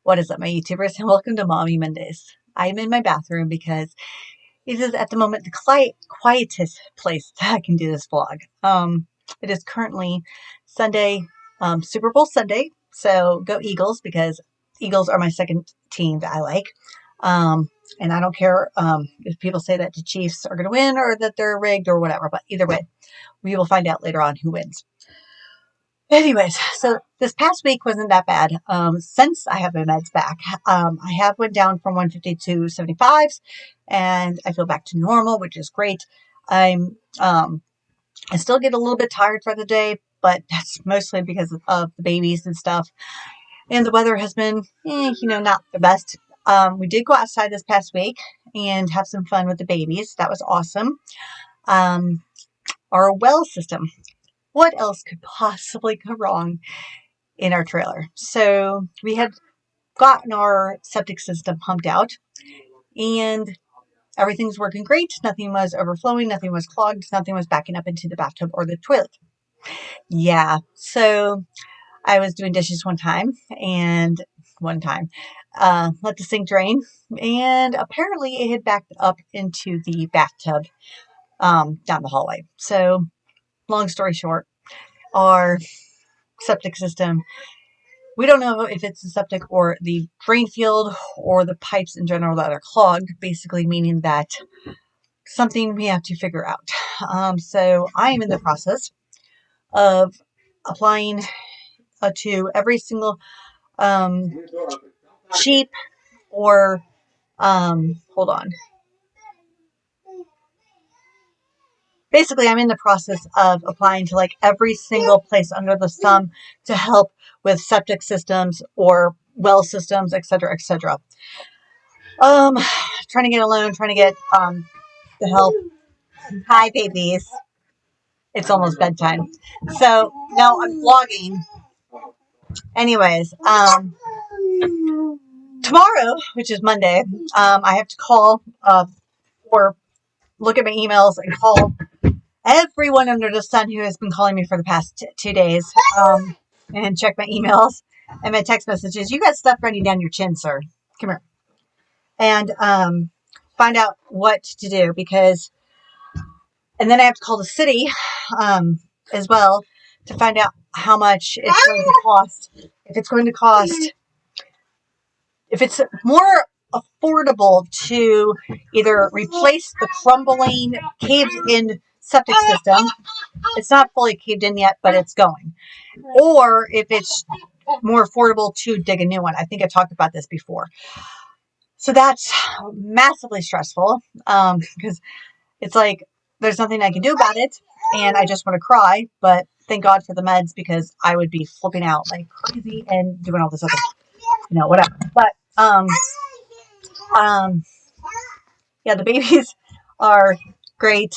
What is up, my YouTubers, and welcome to Mommy Mondays. I'm in my bathroom because it is at the moment the quietest place that I can do this vlog. It is currently Sunday, Super Bowl Sunday, so go Eagles because Eagles are my second team that I like. And I don't care if people say that the Chiefs are going to win or that they're rigged or whatever, but either way, we will find out later on who wins. Anyways, so this past week wasn't that bad. Since I have my meds back, I have went down from 150 to 75s, and I feel back to normal, which is great. I still get a little bit tired for the day, but that's mostly because of the babies and stuff. And the weather has been, not the best. We did go outside this past week and have some fun with the babies. That was awesome. Our well system. What else could possibly go wrong in our trailer? So we had gotten our septic system pumped out and everything's working great. Nothing was overflowing, nothing was clogged, nothing was backing up into the bathtub or the toilet. Yeah, so I was doing dishes one time, let the sink drain, and apparently it had backed up into the bathtub down the hallway. So long story short, our septic system, we don't know if it's the septic or the drain field or the pipes in general that are clogged, basically meaning that something we have to figure out. So I am in the process of applying to every single cheap or, hold on. Basically, I'm in the process of applying to like every single place under the sun to help with septic systems or well systems, etc., etc. Trying to get a loan, trying to get the help. Hi, babies. It's almost bedtime. So now I'm vlogging. Anyways, tomorrow, which is Monday, I have to call or look at my emails and call everyone under the sun who has been calling me for the past 2 days and check my emails and my text messages. You got stuff running down your chin, sir. Come here. And find out what to do and then I have to call the city as well to find out how much it's going to cost. If it's more affordable to either replace the crumbling, caved-in septic system. It's not fully caved in yet, but it's going. Or if it's more affordable to dig a new one. I think I talked about this before. So that's massively stressful because it's like there's nothing I can do about it, and I just want to cry. But thank God for the meds because I would be flipping out like crazy and doing all this other, whatever. But yeah, the babies are great.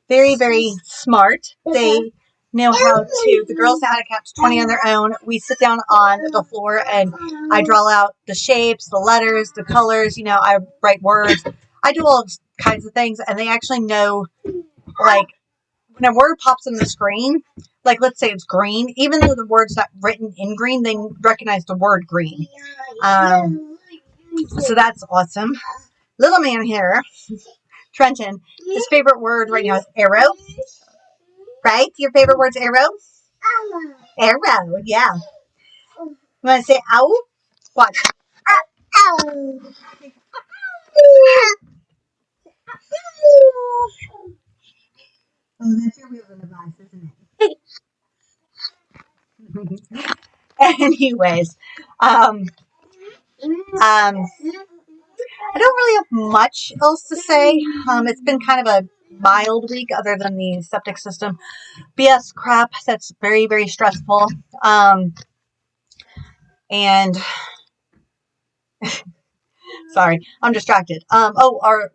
Very, very smart. They know how to, the girls know how to count to 20 on their own. We sit down on the floor and I draw out the shapes, the letters, the colors, I write words. I do all kinds of things, and they actually know, like, when a word pops on the screen, like, let's say it's green, even though the word's not written in green, they recognize the word green. So that's awesome. Little man here, Trenton, his favorite word right now is arrow. Right? Your favorite word's arrow? Arrow, yeah. You want to say ow? Watch. Ow. Oh, that's your wheel device, isn't it? Anyways, I don't really have much else to say. It's been kind of a mild week other than the septic system BS crap that's very, very stressful. And sorry, I'm distracted. Our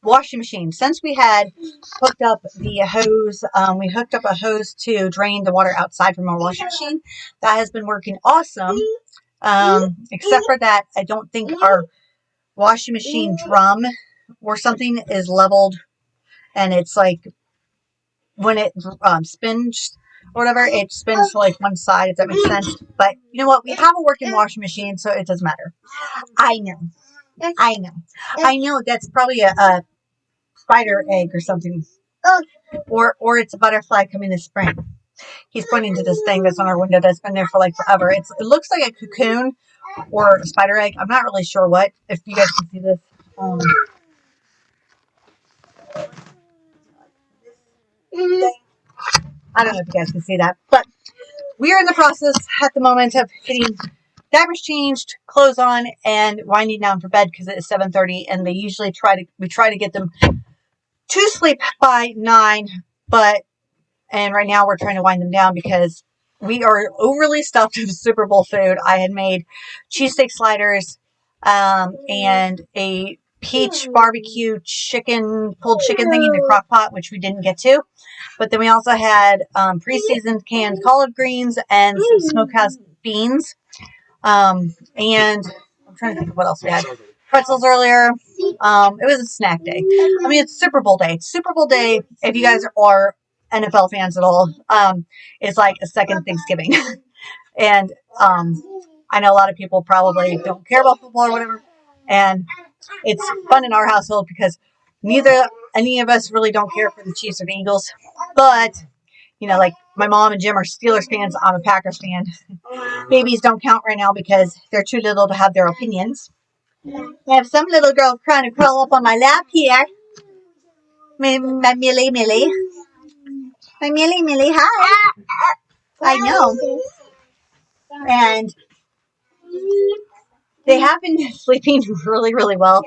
washing machine. Since we had hooked up the hose, we hooked up a hose to drain the water outside from our washing machine. That has been working awesome. Except for that, I don't think our washing machine drum or something is leveled, and it's like when it spins, or whatever, it spins to like one side, if that makes sense. But you know what? We have a working washing machine, so it doesn't matter. I know. I know. I know that's probably a spider egg or something. Or it's a butterfly coming this spring. He's pointing to this thing that's on our window that's been there for like forever. It looks like a cocoon or a spider egg. I'm not really sure what. If you guys can see this. I don't know if you guys can see that. But we are in the process at the moment of getting diapers changed, clothes on, and winding down for bed because it is 7:30, and they usually we try to get them to sleep by 9, and right now we're trying to wind them down because we are overly stuffed with Super Bowl food. I had made cheesesteak sliders, and a peach barbecue pulled chicken thing in the crock pot, which we didn't get to. But then we also had pre-seasoned canned collard greens and some smokehouse beans. And I'm trying to think of what else we had. Pretzels earlier. It was a snack day. I mean, it's Super Bowl day. It's Super Bowl day, if you guys are NFL fans at all, it's like a second Thanksgiving. And I know a lot of people probably don't care about football or whatever. And it's fun in our household because any of us really don't care for the Chiefs or the Eagles. But, like my mom and Jim are Steelers fans. I'm a Packers fan. Babies don't count right now because they're too little to have their opinions. I have some little girl trying to crawl up on my lap here. My Millie. My Millie, hi. I know. And they have been sleeping really, really well.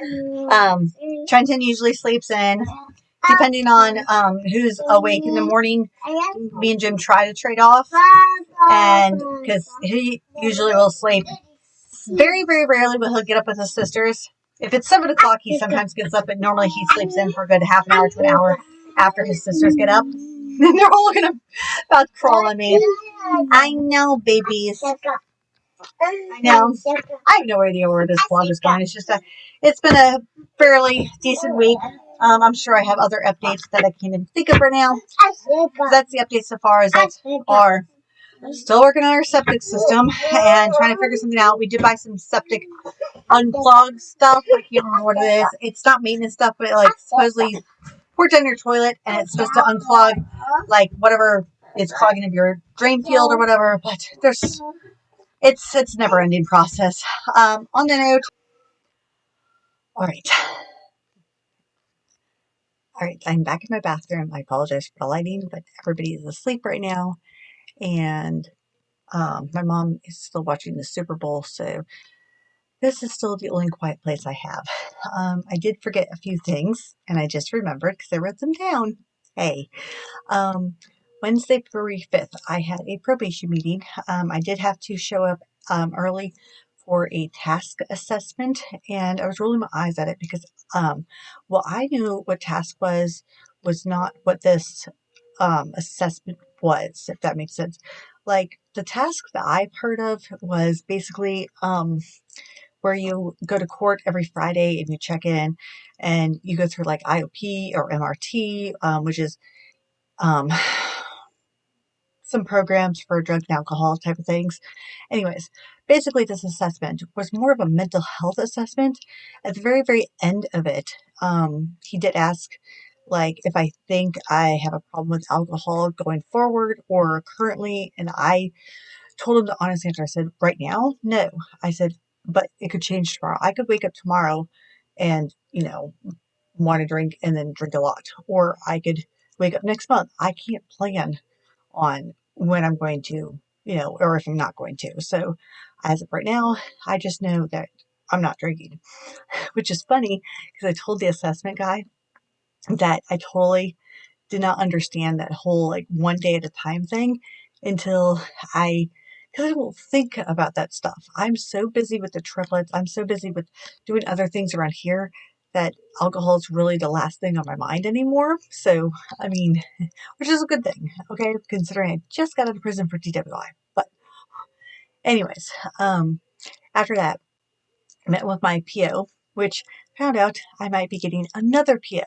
Trenton usually sleeps in. Depending on who's awake in the morning, me and Jim try to trade off. And because he usually will sleep very, very rarely will he get up with his sisters. If it's 7 o'clock, he sometimes gets up, but normally he sleeps in for a good half an hour to an hour after his sisters get up. And they're all about to crawl on me. I know, babies. I know. I have no idea where this vlog is going. It's been a fairly decent week. I'm sure I have other updates that I can't even think of right now. That's the update so far. Is that our still working on our septic system and trying to figure something out. We did buy some septic unclog stuff. Like, you don't know what it is. It's not maintenance stuff, but like supposedly pour down your toilet and it's supposed to unclog like whatever is clogging of your drain field or whatever. But it's a never ending process. On the note, all right, I'm back in my bathroom. I apologize for the lighting, but everybody is asleep right now. And my mom is still watching the Super Bowl, so this is still the only quiet place I have. I did forget a few things, and I just remembered because I wrote them down. Hey, Wednesday, February 5th, I had a probation meeting. I did have to show up early for a task assessment, and I was rolling my eyes at it because, I knew what task was not what this assessment was, if that makes sense. Like, the task that I've heard of was basically where you go to court every Friday and you check in and you go through like IOP or MRT, which is some programs for drug and alcohol type of things. Anyways, basically this assessment was more of a mental health assessment. At the very, very end of it, he did ask like if I think I have a problem with alcohol going forward or currently, and I told him the honest answer. I said, right now, no. I said, but it could change tomorrow. I could wake up tomorrow and, want to drink and then drink a lot. Or I could wake up next month. I can't plan on when I'm going to, or if I'm not going to. So as of right now, I just know that I'm not drinking, which is funny because I told the assessment guy that I totally did not understand that whole like one day at a time thing until because I don't think about that stuff. I'm so busy with the triplets. I'm so busy with doing other things around here that alcohol is really the last thing on my mind anymore. So, I mean, which is a good thing, okay, considering I just got out of prison for DWI. But anyways, after that, I met with my PO, which found out I might be getting another PO.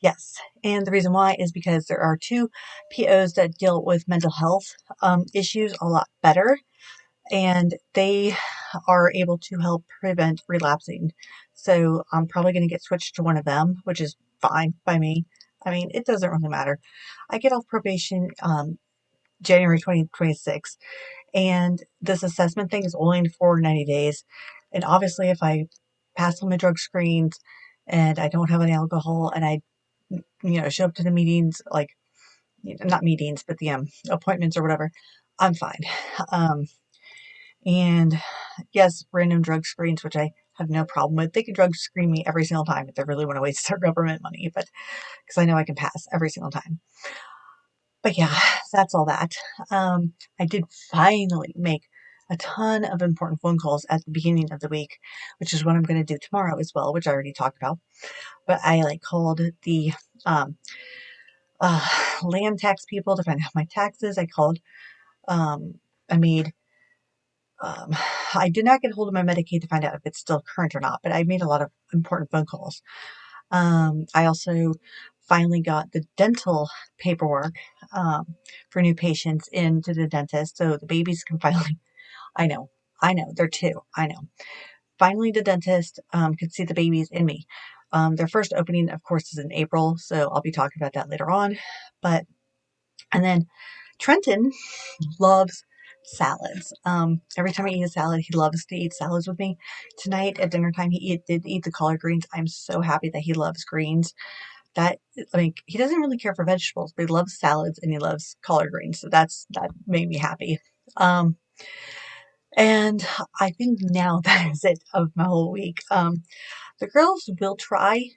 Yes, and the reason why is because there are two POs that deal with mental health issues a lot better, and they are able to help prevent relapsing. So I'm probably going to get switched to one of them, which is fine by me. I mean, it doesn't really matter. I get off probation January 2026, and this assessment thing is only for 90 days. And obviously, if I pass all my drug screens and I don't have any alcohol and I show up to the meetings, like, not meetings, but the appointments or whatever, I'm fine. Um, and yes, random drug screens, which I have no problem with. They can drug screen me every single time if they really want to waste their government money, but because I know I can pass every single time. But yeah, that's all that. I did finally make a ton of important phone calls at the beginning of the week, which is what I'm going to do tomorrow as well, which I already talked about. But I called the um, land tax people to find out my taxes. Um, I made, um, I did not get a hold of my Medicaid to find out if it's still current or not, but I made a lot of important phone calls. I also finally got the dental paperwork for new patients into the dentist, so the babies can finally, I know, they're two, I know. Finally, the dentist could see the babies in me. Their first opening, of course, is in April, so I'll be talking about that later on. And then Trenton loves salads. Every time I eat a salad, he loves to eat salads with me. Tonight at dinner time, he did eat the collard greens. I'm so happy that he loves greens. That, I mean, he doesn't really care for vegetables, but he loves salads and he loves collard greens. So that made me happy. Um, and I think now that is it of my whole week. The girls will try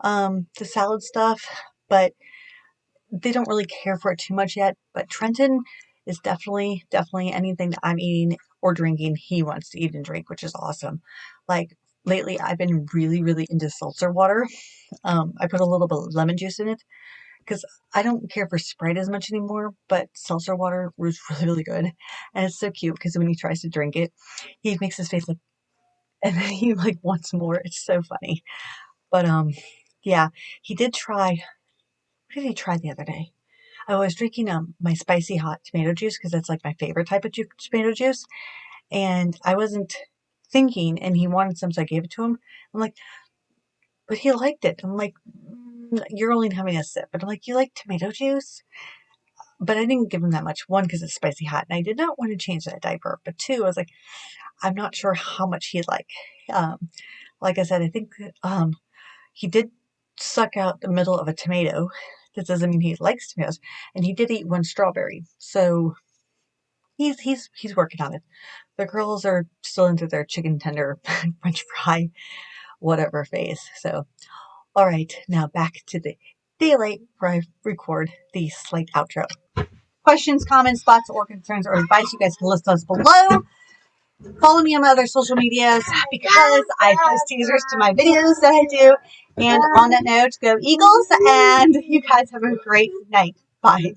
the salad stuff, but they don't really care for it too much yet. But Trenton is definitely anything that I'm eating or drinking, he wants to eat and drink, which is awesome. Like lately, I've been really into seltzer water. I put a little bit of lemon juice in it because I don't care for Sprite as much anymore, but seltzer water was really good. And it's so cute because when he tries to drink it, he makes his face like, and then he wants more. It's so funny. But yeah, he did try. What did he try the other day? I was drinking my spicy hot tomato juice because that's like my favorite type of tomato juice, and I wasn't thinking, and he wanted some, so I gave it to him. I'm like, but he liked it. I'm like, you're only having a sip, but I'm like, you like tomato juice? But I didn't give him that much. One, because it's spicy hot, and I did not want to change that diaper. But two, I was like, I'm not sure how much he'd like. Um, like I said, I think he did suck out the middle of a tomato. That doesn't mean he likes tomatoes. And he did eat one strawberry. So he's working on it. The girls are still into their chicken tender, French fry, whatever phase. So, all right, now back to the daylight where I record the slight outro. Questions, comments, thoughts, or concerns or advice, you guys can list those below. Follow me on my other social medias because I post teasers to my videos that I do. And on that note, go Eagles, and you guys have a great night. Bye.